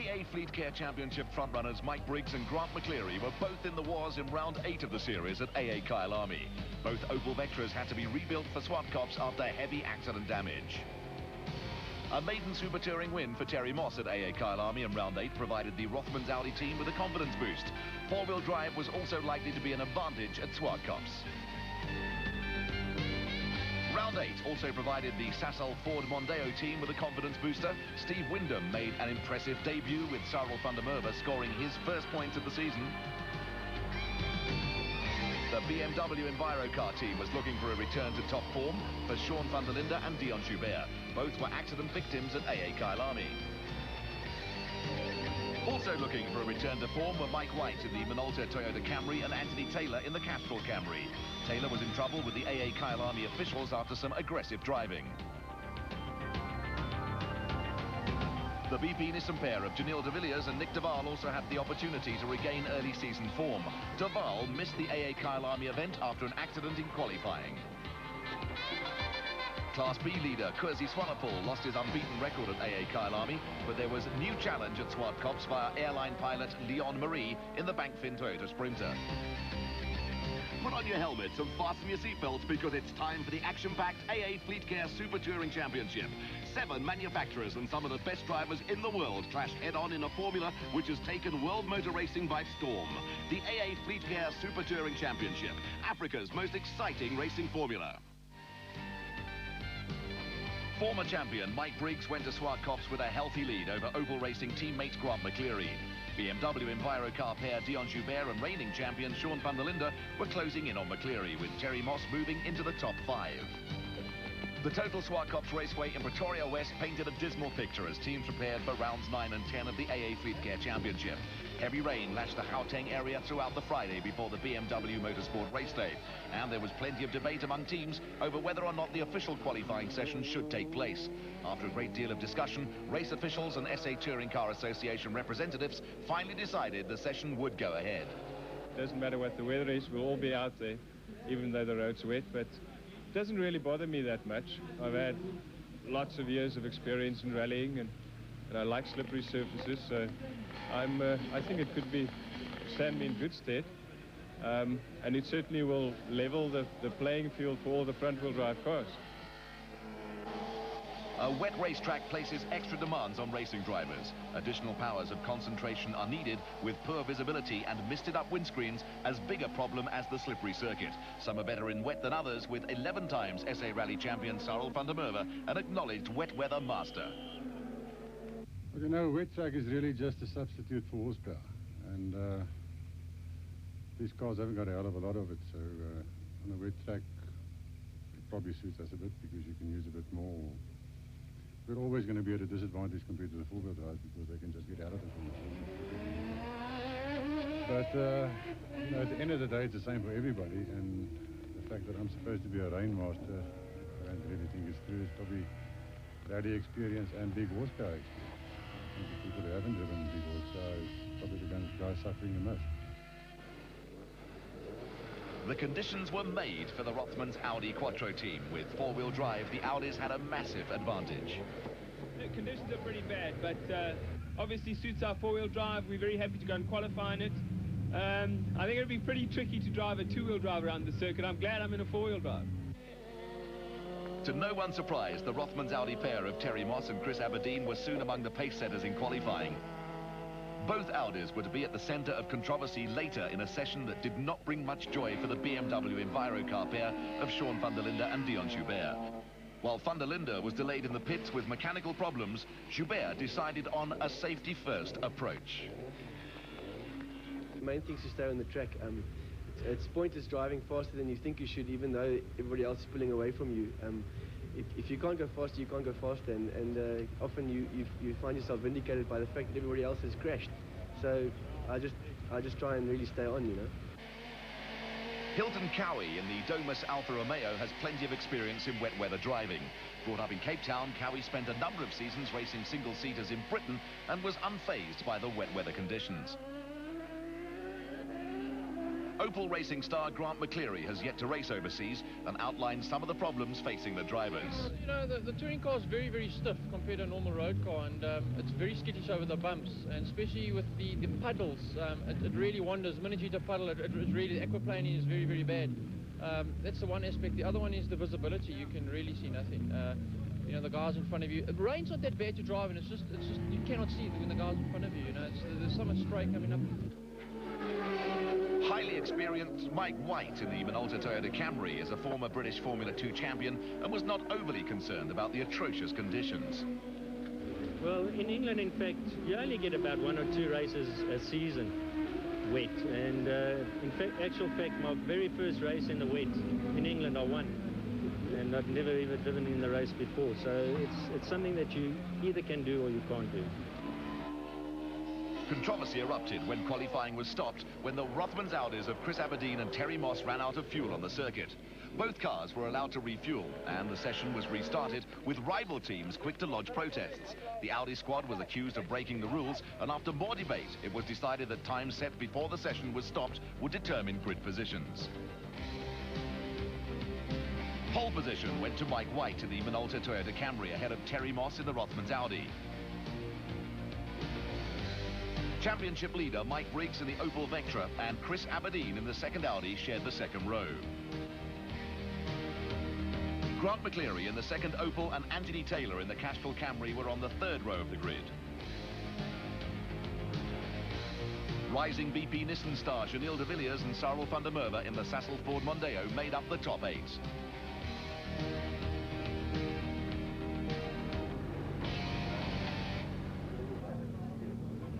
AA Fleetcare Championship frontrunners Mike Briggs and Grant McCleary were both in the wars in round 8 of the series at AA Kyalami. Both Opel Vectras had to be rebuilt for Zwartkops after heavy accident damage. A maiden Super Touring win for Terry Moss at AA Kyalami in round 8 provided the Rothmans Audi team with a confidence boost. Four-wheel drive was also likely to be an advantage at Zwartkops. Round 8 also provided the Sasol Ford Mondeo team with a confidence booster. Steve Wyndham made an impressive debut with Sarel van der Merwe scoring his first points of the season. The BMW Envirocar team was looking for a return to top form for Sean van der Linde and Dion Joubert. Both were accident victims at AA Kyalami. Also looking for a return to form were Mike White in the Minolta Toyota Camry and Anthony Taylor in the Castrol Camry. Taylor was in trouble with the AA Kyalami officials after some aggressive driving. The BP Nissan pair of Janil de Villiers and Nick de Waal also had the opportunity to regain early season form. De Waal missed the AA Kyalami event after an accident in qualifying. Class B leader Kurzi Swanepoel lost his unbeaten record at AA Kyalami, but there was a new challenge at Zwartkops via airline pilot Leon Marie in the Bankfin Toyota Sprinter. Put on your helmets and fasten your seatbelts because it's time for the action-packed AA Fleetcare Super Touring Championship. 7 manufacturers and some of the best drivers in the world clash head-on in a formula which has taken world motor racing by storm. The AA Fleetcare Super Touring Championship, Africa's most exciting racing formula. Former champion Mike Briggs went to Zwartkops with a healthy lead over Opel Racing teammate Grant McCleary. BMW Envirocar pair Dion Joubert and reigning champion Sean van der Linde were closing in on McCleary, with Terry Moss moving into the top 5. The total Zwartkops Raceway in Pretoria West painted a dismal picture as teams prepared for rounds 9 and 10 of the AA Fleetcare Championship. Heavy rain lashed the Gauteng area throughout the Friday before the BMW Motorsport race day, and there was plenty of debate among teams over whether or not the official qualifying session should take place. After a great deal of discussion, race officials and SA Touring Car Association representatives finally decided the session would go ahead. Doesn't matter what the weather is, we'll all be out there, even though the road's wet, but it doesn't really bother me that much. I've had lots of years of experience in rallying, and I like slippery surfaces, so I think it could stand me in good stead, and it certainly will level the playing field for all the front-wheel drive cars. A wet racetrack places extra demands on racing drivers. Additional powers of concentration are needed, with poor visibility and misted-up windscreens as big a problem as the slippery circuit. Some are better in wet than others, with 11 times SA Rally champion Sarel van der Merwe, an acknowledged wet weather master. Well, you know, wet track is really just a substitute for horsepower, and these cars haven't got a hell of a lot of it, so on a wet track it probably suits us a bit because you can use a bit more. We're always going to be at a disadvantage compared to the four-wheel drive because they can just get out of it. But you know, at the end of the day, it's the same for everybody, and the fact that I'm supposed to be a rain master, I don't really think it's true. It's probably rally experience and big horsepower experience. I think the people who haven't driven big horsepower is probably the guys suffering the most. The conditions were made for the Rothmans Audi Quattro team. With four-wheel drive, the Audis had a massive advantage. The conditions are pretty bad, but obviously suits our four-wheel drive. We're very happy to go and qualify in it. I think it'll be pretty tricky to drive a two-wheel drive around the circuit. I'm glad I'm in a four-wheel drive. To no one's surprise, the Rothmans Audi pair of Terry Moss and Chris Aberdeen were soon among the pace setters in qualifying. Both Audis were to be at the centre of controversy later in a session that did not bring much joy for the BMW Envirocar pair of Sean van der Linde and Dion Joubert. While van der Linde was delayed in the pits with mechanical problems, Joubert decided on a safety-first approach. The main thing is to stay on the track. It's pointless driving faster than you think you should, even though everybody else is pulling away from you. If you can't go faster, you can't go faster, and often you find yourself vindicated by the fact that everybody else has crashed. So I just try and really stay on, you know. Hilton Cowie in the Domus Alfa Romeo has plenty of experience in wet weather driving. Brought up in Cape Town, Cowie spent a number of seasons racing single-seaters in Britain and was unfazed by the wet weather conditions. Opel racing star Grant McCleary has yet to race overseas and outlined some of the problems facing the drivers. You know, the touring car is very, very stiff compared to a normal road car, and it's very skittish over the bumps, and especially with the puddles, it really wanders. The minute you hit a puddle, it really, the aquaplaning is very, very bad. That's the one aspect. The other one is the visibility. You can really see nothing. You know, the guys in front of you. The rain's not that bad to drive, and it's just you cannot see when the guys in front of you. You know, there's so much spray coming up. Highly experienced Mike White in the Minolta Toyota Camry is a former British Formula 2 champion and was not overly concerned about the atrocious conditions. Well, in England, in fact, you only get about 1 or 2 races a season wet. And in fact, actual fact, my very first race in the wet in England, I won. And I've never even driven in the race before. So it's something that you either can do or you can't do. Controversy erupted when qualifying was stopped when the Rothmans Audis of Chris Aberdeen and Terry Moss ran out of fuel on the circuit. Both cars were allowed to refuel, and the session was restarted with rival teams quick to lodge protests. The Audi squad was accused of breaking the rules, and after more debate, it was decided that times set before the session was stopped would determine grid positions. Pole position went to Mike White in the Minolta Toyota Camry ahead of Terry Moss in the Rothmans Audi. Championship leader Mike Briggs in the Opel Vectra and Chris Aberdeen in the second Audi shared the second row. Grant McCleary in the second Opel and Anthony Taylor in the Castrol Camry were on the third row of the grid. Rising BP Nissan star Janelle de Villiers and Cyril van der Merwe in the Sassel Ford Mondeo made up the top 8.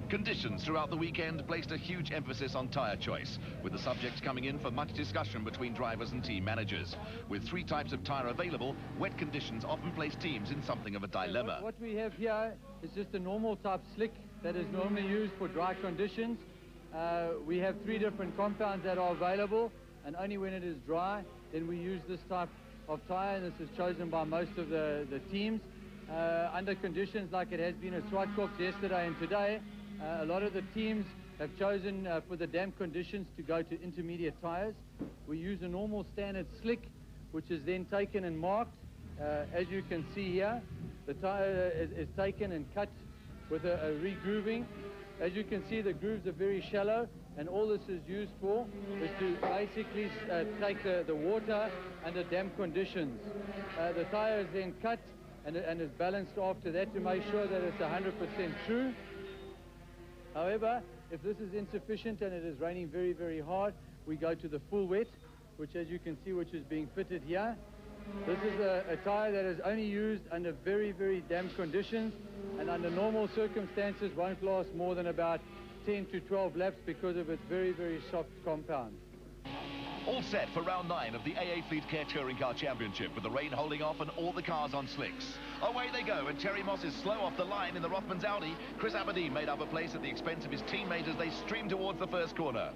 Conditions throughout the weekend placed a huge emphasis on tyre choice, with the subjects coming in for much discussion between drivers and team managers. With 3 types of tyre available, wet conditions often place teams in something of a dilemma. What we have here is just a normal type slick that is normally used for dry conditions. We have 3 different compounds that are available, and only when it is dry, then we use this type of tyre, and this is chosen by most of the teams. Under conditions like it has been at Zwartkops yesterday and today, a lot of the teams have chosen for the damp conditions to go to intermediate tyres. We use a normal standard slick, which is then taken and marked. As you can see here, the tyre is taken and cut with a re-grooving. As you can see, the grooves are very shallow, and all this is used for is to basically take the water under damp conditions. The tyre is then cut and is balanced after that to make sure that it's 100% true. However, if this is insufficient and it is raining very, very hard, we go to the full wet, which as you can see, which is being fitted here. This is a tyre that is only used under very, very damp conditions, and under normal circumstances won't last more than about 10 to 12 laps because of its very, very soft compound. All set for round 9 of the AA Fleetcare Touring Car Championship, with the rain holding off and all the cars on slicks. Away they go, and Terry Moss is slow off the line in the Rothmans Audi. Chris Aberdeen made up a place at the expense of his teammate as they stream towards the first corner.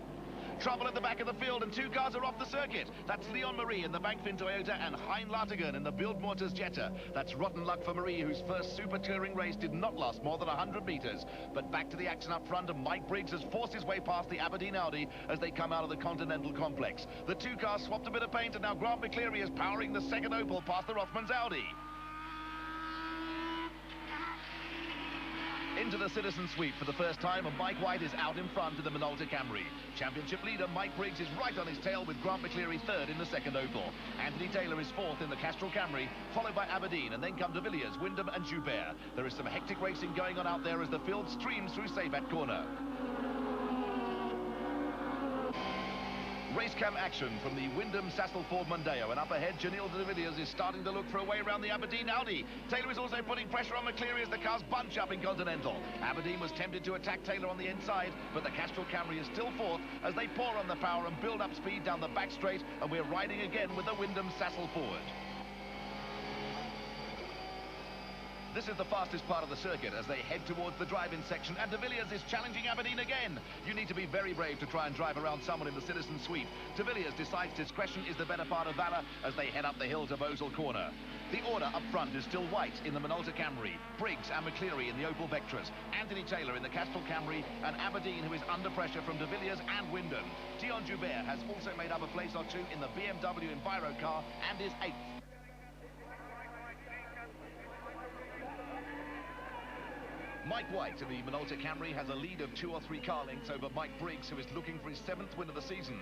Trouble at the back of the field, and 2 cars are off the circuit. That's Leon Marie in the Bankfin Toyota and Hein Lartigan in the Build Motors Jetta. That's rotten luck for Marie, whose first Super Touring race did not last more than 100 metres. But back to the action up front, and Mike Briggs has forced his way past the Aberdeen Audi as they come out of the Continental Complex. The 2 cars swapped a bit of paint, and now Grant McCleary is powering the second Opel past the Rothmans Audi. Into the citizen sweep for the first time, and Mike White is out in front of the Minolta Camry. Championship leader Mike Briggs is right on his tail, with Grant McCleary third in the second Opel. Anthony Taylor is fourth in the Castrol Camry, followed by Aberdeen, and then come de Villiers, Wyndham and Joubert. There is some hectic racing going on out there as the field streams through Sabat Corner. Race cam action from the Wyndham Sassel Ford Mondeo, and up ahead Janelle de Villiers is starting to look for a way around the Aberdeen Audi. Taylor is also putting pressure on McCleary as the cars bunch up in Continental. Aberdeen was tempted to attack Taylor on the inside, but the Castrol Camry is still fourth as they pour on the power and build up speed down the back straight, and we're riding again with the Wyndham Sassel Ford. This is the fastest part of the circuit as they head towards the drive-in section, and de Villiers is challenging Aberdeen again. You need to be very brave to try and drive around someone in the citizen sweep. De Villiers decides discretion is the better part of valour as they head up the hill to Bosel Corner. The order up front is still White in the Minolta Camry, Briggs and McCleary in the Opel Vectras, Anthony Taylor in the Castrol Camry, and Aberdeen, who is under pressure from de Villiers and Wyndham. Dion Joubert has also made up a place or two in the BMW Enviro car and is 8th. Mike White in the Minolta Camry has a lead of 2 or 3 car lengths over Mike Briggs, who is looking for his 7th win of the season.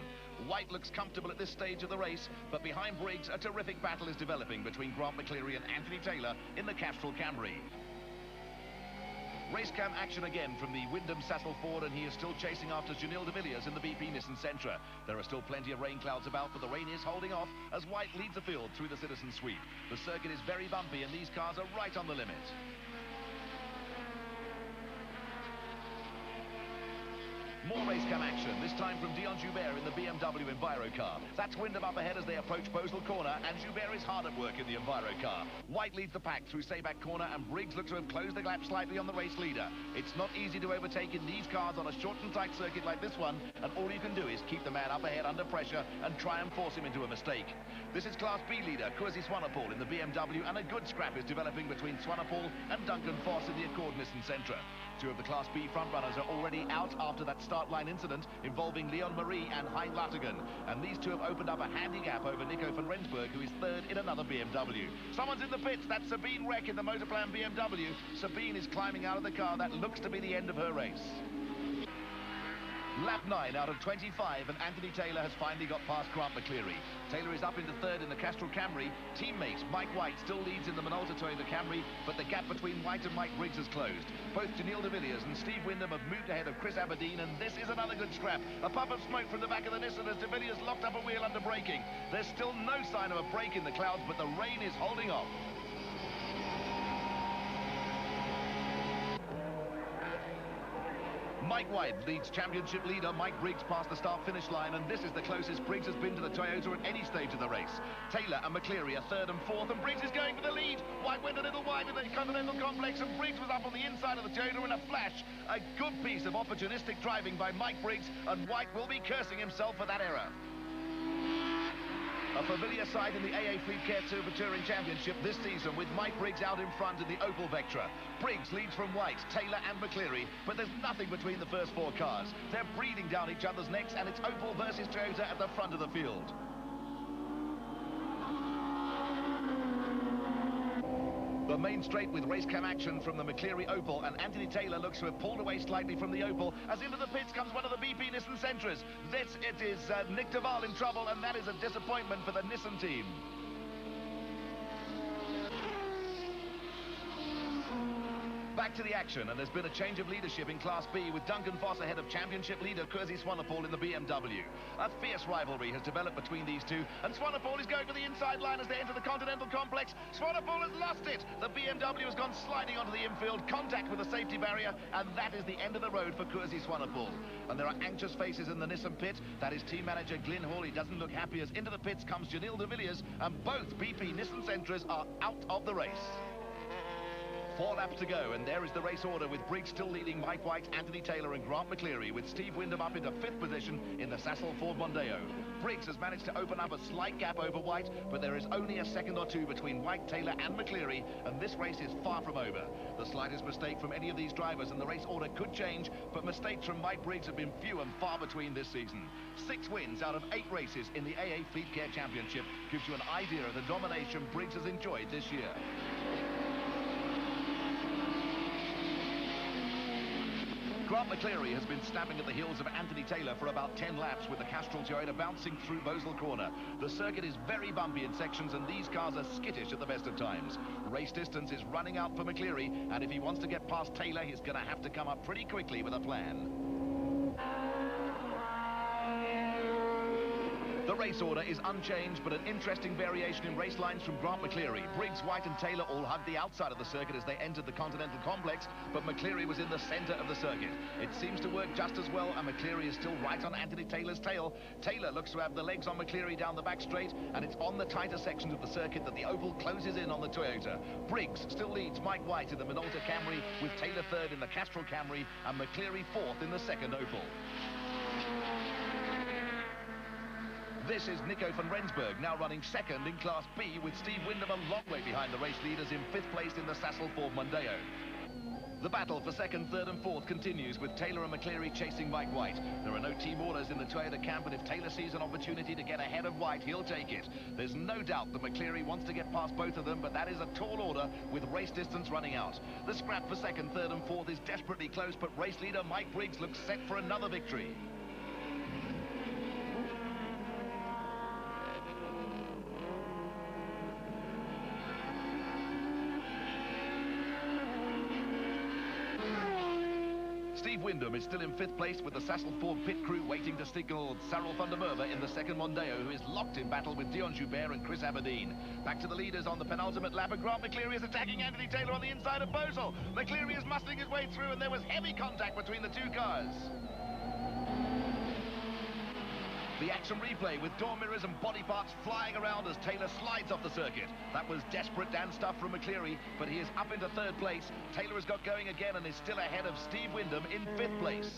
White looks comfortable at this stage of the race, but behind Briggs, a terrific battle is developing between Grant McCleary and Anthony Taylor in the Castrol Camry. Racecam action again from the Wyndham Sassel Ford, and he is still chasing after Janil de Villiers in the BP Nissan Sentra. There are still plenty of rain clouds about, but the rain is holding off as White leads the field through the citizen sweep. The circuit is very bumpy, and these cars are right on the limit. More racecam action, this time from Dion Joubert in the BMW Enviro car. That's Wyndham up ahead as they approach Bosel Corner, and Joubert is hard at work in the Enviro car. White leads the pack through Sayback Corner, and Briggs looks to have closed the gap slightly on the race leader. It's not easy to overtake in these cars on a short and tight circuit like this one, and all you can do is keep the man up ahead under pressure and try and force him into a mistake. This is Class B leader Courtesy Swanepoel in the BMW, and a good scrap is developing between Swanepoel and Duncan Foss in the Accord Nissan Sentra. 2 of the Class B frontrunners are already out after that start line incident involving Leon Marie and Hein Lattigan. And these 2 have opened up a handy gap over Nico van Rensburg, who is 3rd in another BMW. Someone's in the pits. That's Sabine Reck in the Motorplan BMW. Sabine is climbing out of the car. That looks to be the end of her race. Lap 9 out of 25, and Anthony Taylor has finally got past Grant McCleary. Taylor is up into 3rd in the Castrol Camry. Teammate Mike White still leads in the Minolta Toyota Camry, but the gap between White and Mike Briggs has closed. Both Janil de Villiers and Steve Wyndham have moved ahead of Chris Aberdeen, and this is another good scrap. A puff of smoke from the back of the Nissan as de Villiers locked up a wheel under braking. There's still no sign of a break in the clouds, but the rain is holding off. Mike White leads championship leader Mike Briggs past the start-finish line, and this is the closest Briggs has been to the Toyota at any stage of the race. Taylor and McCleary are 3rd and 4th, and Briggs is going for the lead. White went a little wide in the Continental Complex, and Briggs was up on the inside of the Toyota in a flash. A good piece of opportunistic driving by Mike Briggs, and White will be cursing himself for that error. A familiar side in the AA Fleetcare Super Touring Championship this season, with Mike Briggs out in front in the Opel Vectra. Briggs leads from White, Taylor and McCleary, but there's nothing between the first 4 cars. They're breathing down each other's necks, and it's Opel versus Toyota at the front of the field. The main straight with racecam action from the McCleary Opel, and Anthony Taylor looks to have pulled away slightly from the Opel as into the pits comes one of the BP Nissan Sentras. It is Nick Duval in trouble, and that is a disappointment for the Nissan team. Back to the action, and there's been a change of leadership in Class B with Duncan Foss ahead of championship leader Courtesy Swanepoel in the BMW. A fierce rivalry has developed between these 2, and Swanepoel is going for the inside line as they enter the Continental Complex. Swanepoel has lost it. The BMW has gone sliding onto the infield, contact with the safety barrier, and that is the end of the road for Courtesy Swanepoel. And there are anxious faces in the Nissan pit. That is team manager Glyn Hall. He doesn't look happy as into the pits comes Janil de Villiers, and both BP Nissan Sentras are out of the race. 4 laps to go, and there is the race order with Briggs still leading Mike White, Anthony Taylor and Grant McCleary, with Steve Wyndham up into 5th position in the Sassel Ford Mondeo. Briggs has managed to open up a slight gap over White, but there is only a second or 2 between White, Taylor and McCleary, and this race is far from over. The slightest mistake from any of these drivers and the race order could change, but mistakes from Mike Briggs have been few and far between this season. 6 wins out of 8 races in the AA Fleetcare Championship gives you an idea of the domination Briggs has enjoyed this year. Grant McCleary has been snapping at the heels of Anthony Taylor for about 10 laps, with the Castrol Toyota bouncing through Bosel Corner. The circuit is very bumpy in sections, and these cars are skittish at the best of times. Race distance is running out for McCleary, and if he wants to get past Taylor, he's going to have to come up pretty quickly with a plan. The race order is unchanged, but an interesting variation in race lines from Grant McCleary. Briggs, White and Taylor all hugged the outside of the circuit as they entered the Continental Complex, but McCleary was in the centre of the circuit. It seems to work just as well, and McCleary is still right on Anthony Taylor's tail. Taylor looks to have the legs on McCleary down the back straight, and it's on the tighter sections of the circuit that the Oval closes in on the Toyota. Briggs still leads Mike White in the Minolta Camry, with Taylor third in the Castrol Camry, and McCleary fourth in the second Oval. This is Nico van Rensburg, now running second in Class B, with Steve Windham a long way behind the race leaders in fifth place in the Sassel Ford Mondeo. The battle for second, third and fourth continues, with Taylor and McCleary chasing Mike White. There are no team orders in the Toyota camp, and if Taylor sees an opportunity to get ahead of White, he'll take it. There's no doubt that McCleary wants to get past both of them, but that is a tall order with race distance running out. The scrap for second, third and fourth is desperately close, but race leader Mike Briggs looks set for another victory. Steve Windham is still in fifth place with the Sassel Ford pit crew waiting to signal Cyril van der Merwe in the second Mondeo, who is locked in battle with Dion Joubert and Chris Aberdeen. Back to the leaders on the penultimate lap, and Grant McCleary is attacking Anthony Taylor on the inside of Bosel. McCleary is muscling his way through, and there was heavy contact between the two cars. The action replay with door mirrors and body parts flying around as Taylor slides off the circuit. That was desperate Dan stuff from McCleary, but he is up into third place. Taylor has got going again and is still ahead of Steve Windham in fifth place.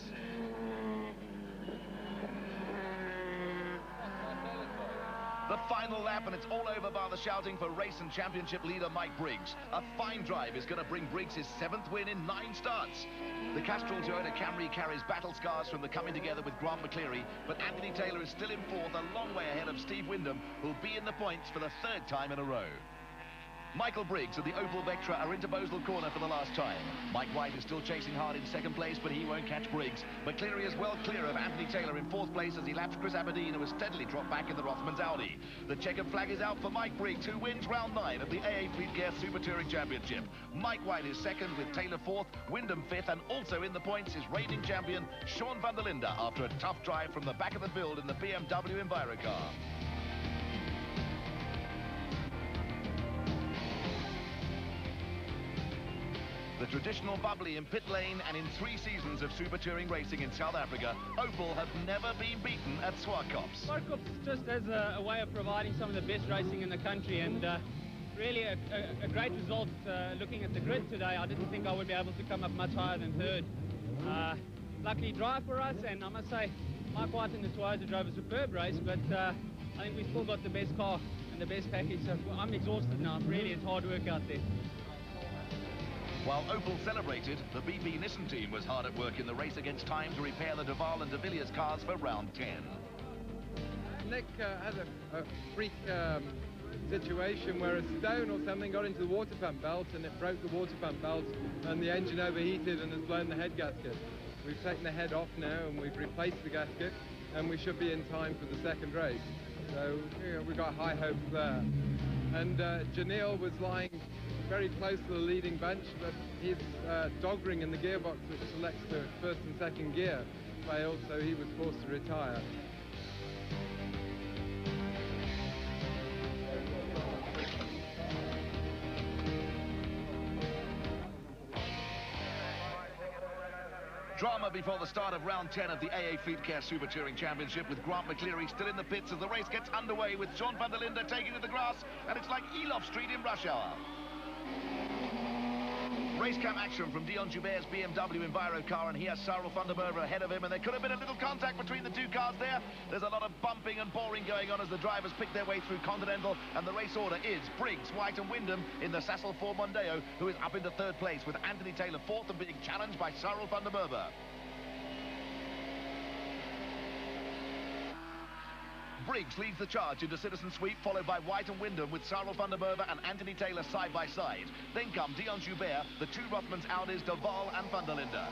The final lap, and it's all over by the shouting for race and championship leader Mike Briggs. A fine drive is going to bring Briggs his 7th win in 9 starts. The Castrol Toyota Camry carries battle scars from the coming together with Grant McCleary, but Anthony Taylor is still in fourth, a long way ahead of Steve Windham, who'll be in the points for the 3rd time in a row. Michael Briggs and the Opel Vectra are into Bosel Corner for the last time. Mike White is still chasing hard in 2nd place, but he won't catch Briggs. McCleary is well clear of Anthony Taylor in 4th place as he laps Chris Aberdeen, who has steadily dropped back in the Rothmans Audi. The checkered flag is out for Mike Briggs, who wins round 9 of the AA Fleetcare Super Touring Championship. Mike White is 2nd with Taylor 4th, Windham 5th, and also in the points is reigning champion Sean van der Linde after a tough drive from the back of the field in the BMW Envirocar. The traditional bubbly in pit lane, and in 3 seasons of super touring racing in South Africa, Opel have never been beaten at Zwartkops. Zwartkops just as a way of providing some of the best racing in the country, and really a great result. Looking at the grid today, I didn't think I would be able to come up much higher than 3rd. Lucky drive for us, and I must say Mike White and the Toyota drove a superb race, but I think we still got the best car and the best package, so I'm exhausted now. Really, it's hard work out there. While Opel celebrated, the BP Nissan team was hard at work in the race against time to repair the Duval and de Villiers cars for round 10. Nick had a freak situation where a stone or something got into the water pump belt, and it broke the water pump belt, and the engine overheated and has blown the head gasket. We've taken the head off now, and we've replaced the gasket, and we should be in time for the 2nd race. So we've got high hopes there. And Janelle was lying very close to the leading bunch, but his dog ring in the gearbox, which selects the 1st and 2nd gear, failed, so he was forced to retire. Drama before the start of round 10 of the AA Fleetcare Super Touring Championship, with Grant McCleary still in the pits as the race gets underway, with Sean van der Linde taking to the grass, and it's like Elof Street in rush hour. Race cam action from Dion Joubert's BMW Envirocar, and he has Cyril van der Merwe ahead of him, and there could have been a little contact between the 2 cars there. There's a lot of bumping and boring going on as the drivers pick their way through Continental, and the race order is Briggs, White and Windham in the Sassel Ford Mondeo, who is up into 3rd place, with Anthony Taylor 4th and being challenged by Cyril van der Merwe. Briggs leads the charge into Citizen Sweep, followed by White and Windham, with Cyril van der Merwe and Anthony Taylor side by side. Then come Dion Joubert, the 2 Rothmans Audis, Duval and van der Linde.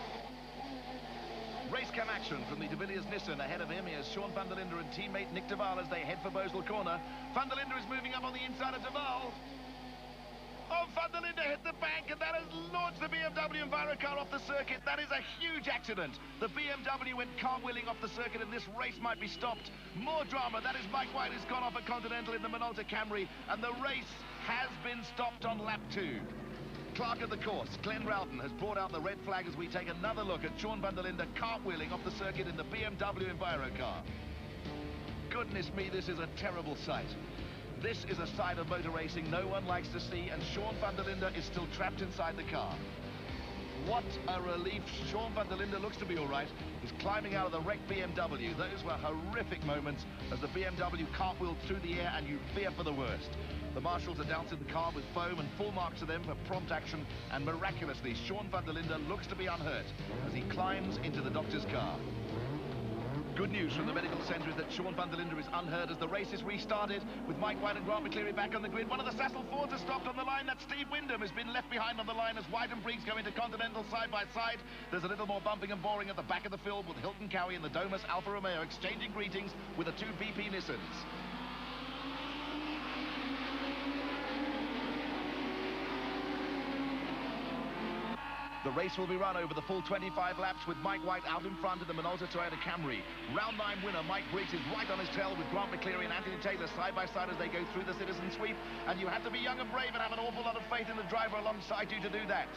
Race cam action from the de Villiers Nissan. Ahead of him is Sean van der Linde and teammate Nick Duval as they head for Bosel Corner. Van der Linde is moving up on the inside of Duval. Oh, van der Linde hit the bank, and that has launched the BMW Envirocar off the circuit. That is a huge accident. The BMW went cartwheeling off the circuit, and this race might be stopped. More drama. That is Mike White has gone off at Continental in the Minolta Camry, and the race has been stopped on lap 2. Clerk of the course, Glenn Rowden, has brought out the red flag as we take another look at Sean van der Linde cartwheeling off the circuit in the BMW Envirocar. Goodness me, this is a terrible sight. This is a side of motor racing no one likes to see, and Sean van der Linde is still trapped inside the car. What a relief. Sean van der Linde looks to be all right. He's climbing out of the wrecked BMW. Those were horrific moments as the BMW cartwheeled through the air, and you fear for the worst. The marshals are down to the car with foam and full marks to them for prompt action, and miraculously, Sean van der Linde looks to be unhurt as he climbs into the doctor's car. Good news from the medical centre is that Sean van der Linde is unhurt as the race is restarted with Mike White and Grant McCleary back on the grid. One of the Sassel Fords has stopped on the line. That's Steve Wyndham has been left behind on the line as White and Briggs go into Continental side by side. There's a little more bumping and boring at the back of the field with Hilton Cowie and the Domus Alfa Romeo exchanging greetings with the two VP Nissans. The race will be run over the full 25 laps with Mike White out in front of the Minolta Toyota Camry. Round 9 winner Mike Briggs is right on his tail with Grant McCleary and Anthony Taylor side by side as they go through the citizen sweep. And you have to be young and brave and have an awful lot of faith in the driver alongside you to do that.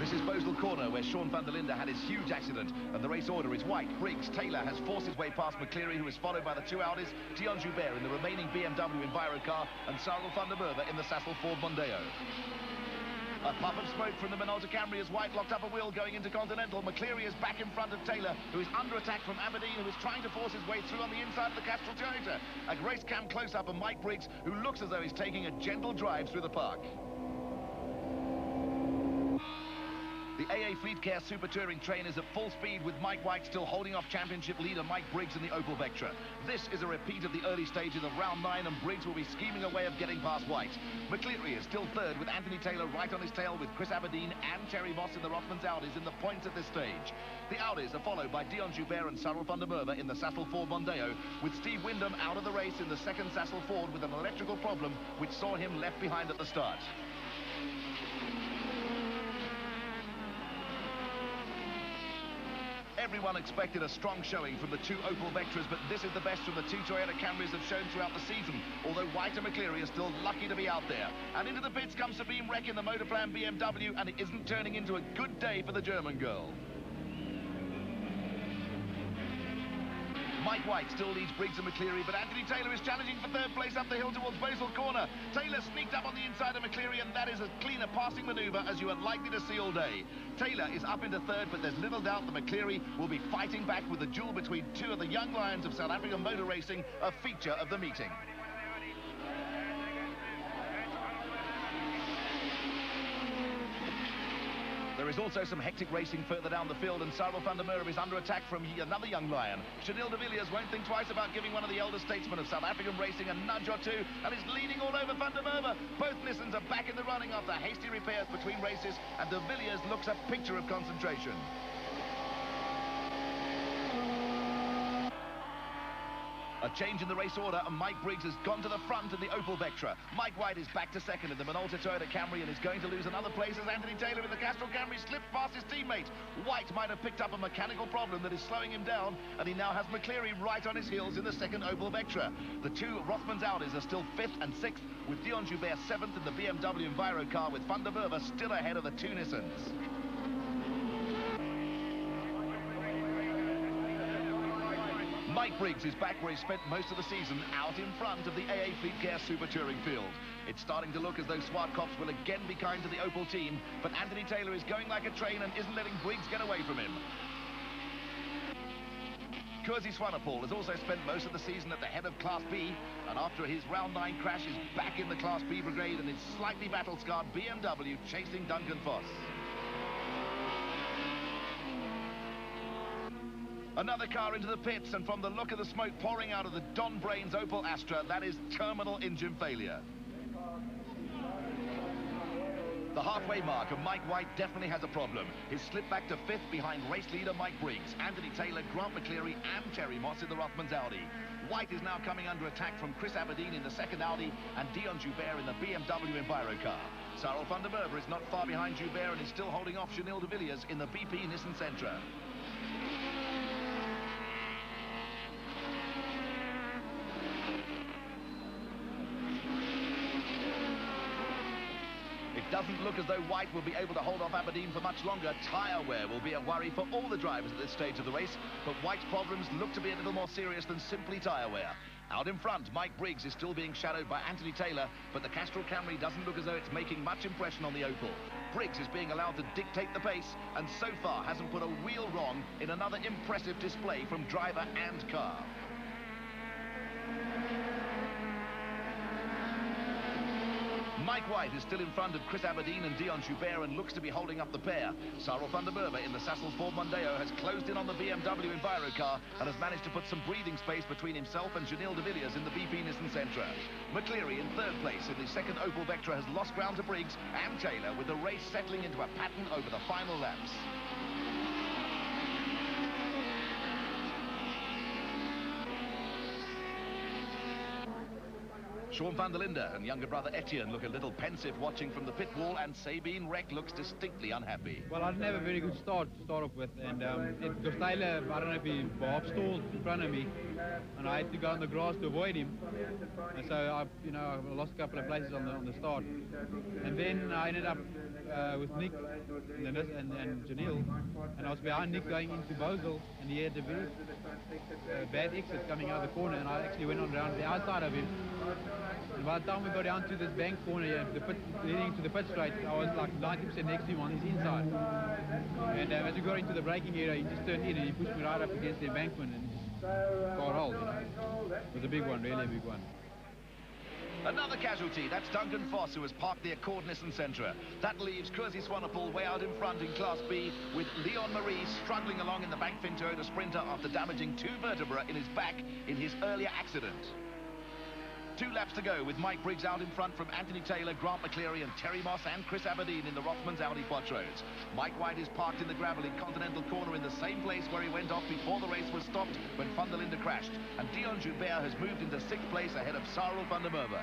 This is Bosel Corner, where Sean van der Linde had his huge accident, and the race order is White, Briggs, Taylor has forced his way past McCleary, who is followed by the two Audis, Dion Joubert in the remaining BMW Envirocar, and Cyril van der Merwe in the Sassel Ford Mondeo. A puff of smoke from the Minolta Camry as White locked up a wheel going into Continental. McCleary is back in front of Taylor, who is under attack from Aberdeen, who is trying to force his way through on the inside of the Castrol Toyota. A race cam close-up of Mike Briggs, who looks as though he's taking a gentle drive through the park. The AA Fleetcare Super Touring train is at full speed with Mike White still holding off championship leader Mike Briggs in the Opel Vectra. This is a repeat of the early stages of round 9, and Briggs will be scheming a way of getting past White. McCleary is still third with Anthony Taylor right on his tail with Chris Aberdeen and Terry Moss in the Rothmans Audis in the points at this stage. The Audis are followed by Dion Joubert and Cyril van der Merwe in the Sassel Ford Mondeo, with Steve Wyndham out of the race in the second Sassel Ford with an electrical problem which saw him left behind at the start. Everyone expected a strong showing from the two Opel Vectras, but this is the best from the two Toyota Camrys have shown throughout the season, although White and McCleary are still lucky to be out there. And into the pits comes Sabine Wreck in the Motorplan BMW, and it isn't turning into a good day for the German girl. Mike White still leads Briggs and McCleary, but Anthony Taylor is challenging for third place up the hill towards Bosel Corner. Taylor sneaked up on the inside of McCleary, and that is as clean a passing manoeuvre as you are likely to see all day. Taylor is up into third, but there's little doubt that McCleary will be fighting back with the duel between two of the young lions of South African motor racing, a feature of the meeting. There is also some hectic racing further down the field, and Cyril van der Merwe is under attack from another young lion. Chanel de Villiers won't think twice about giving one of the elder statesmen of South African racing a nudge or two, and is leading all over van der Merwe. Both Nissans are back in the running after hasty repairs between races, and de Villiers looks a picture of concentration. A change in the race order, and Mike Briggs has gone to the front in the Opel Vectra. Mike White is back to second in the Minolta Toyota Camry and is going to lose another place as Anthony Taylor in the Castrol Camry slipped past his teammate. White might have picked up a mechanical problem that is slowing him down, and he now has McCleary right on his heels in the second Opel Vectra. The two Rothmans Audis are still 5th and 6th, with Dion Joubert 7th in the BMW Envirocar, with van der Merwe still ahead of the two Nissans. Mike Briggs is back where he spent most of the season, out in front of the AA Fleetcare Super Touring field. It's starting to look as though Zwartkops will again be kind to the Opel team, but Anthony Taylor is going like a train and isn't letting Briggs get away from him. Kurzy Swanepoel has also spent most of the season at the head of Class B, and after his round 9 crash is back in the Class B brigade and his slightly battle-scarred BMW chasing Duncan Voss. Another car into the pits, and from the look of the smoke pouring out of the Don Brains Opel Astra, that is terminal engine failure. The halfway mark, and Mike White definitely has a problem. His slip back to 5th behind race leader Mike Briggs, Anthony Taylor, Grant McCleary and Terry Moss in the Rothmans Audi. White is now coming under attack from Chris Aberdeen in the second Audi and Dion Joubert in the BMW Envirocar. Cyril van der Merwe is not far behind Joubert and is still holding off Janil de Villiers in the BP Nissan Sentra. It doesn't look as though White will be able to hold off Aberdeen for much longer. Tyre wear will be a worry for all the drivers at this stage of the race, but White's problems look to be a little more serious than simply tyre wear. Out in front, Mike Briggs is still being shadowed by Anthony Taylor, but the Castrol Camry doesn't look as though it's making much impression on the Opel. Briggs is being allowed to dictate the pace, and so far hasn't put a wheel wrong in another impressive display from driver and car. Mike White is still in front of Chris Aberdeen and Dion Joubert and looks to be holding up the pair. Cyril van der Merwe in the Sassel Ford Mondeo has closed in on the BMW Envirocar and has managed to put some breathing space between himself and Janil de Villiers in the BP Nissan Sentra. McCleary in 3rd place in the second Opel Vectra has lost ground to Briggs and Taylor, with the race settling into a pattern over the final laps. Sean van der Linde and younger brother Etienne look a little pensive watching from the pit wall, and Sabine Reck looks distinctly unhappy. Well, I didn't have a very good start to start off with, and because Taylor, I don't know if he half stalled in front of me, and I had to go on the grass to avoid him, and so I lost a couple of places on the start, and then I ended up with Nick and Janil, and I was behind Nick going into Bogle, and he had a very bad exit coming out of the corner, and I actually went on around the outside of him. And by the time we got down to this bank corner, leading to the pit straight, I was like 90% next to him on his inside. And as we got into the braking area, he just turned in and he pushed me right up against the embankment and car rolled. It was a big one, really a big one. Another casualty, that's Duncan Foss, who has parked the Accord Nissan Sentra. That leaves Kersey Swanepoel way out in front in Class B, with Leon Marie struggling along in the Bankfin Toyota Sprinter after damaging 2 vertebrae in his back in his earlier accident. 2 laps to go, with Mike Briggs out in front from Anthony Taylor, Grant McCleary and Terry Moss and Chris Aberdeen in the Rothmans Audi Quattros. Mike White is parked in the gravel in Continental Corner in the same place where he went off before the race was stopped when van der Linde crashed. And Dion Joubert has moved into 6th place ahead of Cyril van der Merwe.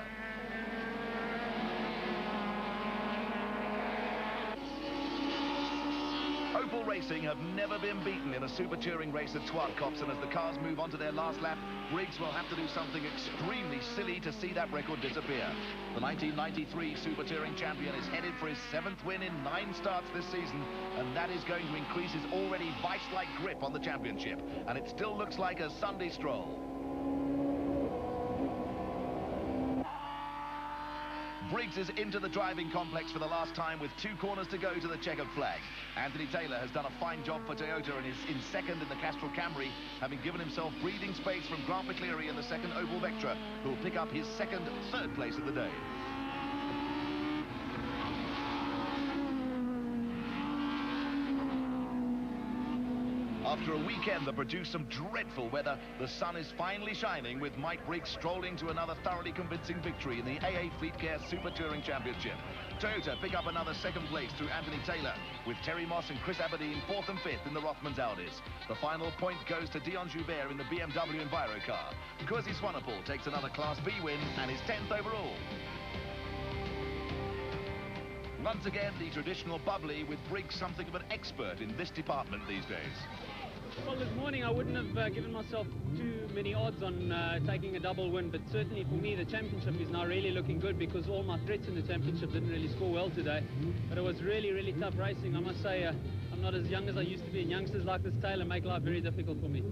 Opel Racing have never been beaten in a Super Touring race at Zwartkops, and as the cars move on to their last lap, Briggs will have to do something extremely silly to see that record disappear. The 1993 Super Touring champion is headed for his 7th win in 9 starts this season, and that is going to increase his already vice-like grip on the championship, and it still looks like a Sunday stroll. Briggs is into the driving complex for the last time with 2 corners to go to the checkered flag. Anthony Taylor has done a fine job for Toyota and is in 2nd in the Castrol Camry, having given himself breathing space from Grant McCleary in the second Opel Vectra, who will pick up his 3rd place of the day. After a weekend that produced some dreadful weather, the sun is finally shining, with Mike Briggs strolling to another thoroughly convincing victory in the AA Fleetcare Super Touring Championship. Toyota pick up another 2nd place through Anthony Taylor, with Terry Moss and Chris Aberdeen 4th and 5th in the Rothmans Audis. The final point goes to Dion Joubert in the BMW Envirocar. Kersey Swanepoel takes another Class B win and is 10th overall. Once again, the traditional bubbly, with Briggs something of an expert in this department these days. Well, this morning I wouldn't have given myself too many odds on taking a double win, but certainly for me the championship is now really looking good, because all my threats in the championship didn't really score well today. But it was really, really tough racing. I must say I'm not as young as I used to be, and youngsters like this Taylor make life very difficult for me.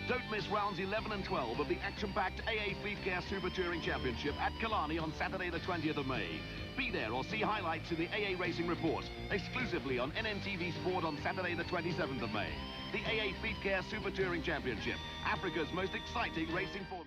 Don't miss rounds 11 and 12 of the action-packed AA Fleetcare Super Touring Championship at Killarney on Saturday the 20th of May. Be there or see highlights in the AA Racing Report, exclusively on NNTV Sport on Saturday the 27th of May. The AA Fleetcare Super Touring Championship, Africa's most exciting racing formula.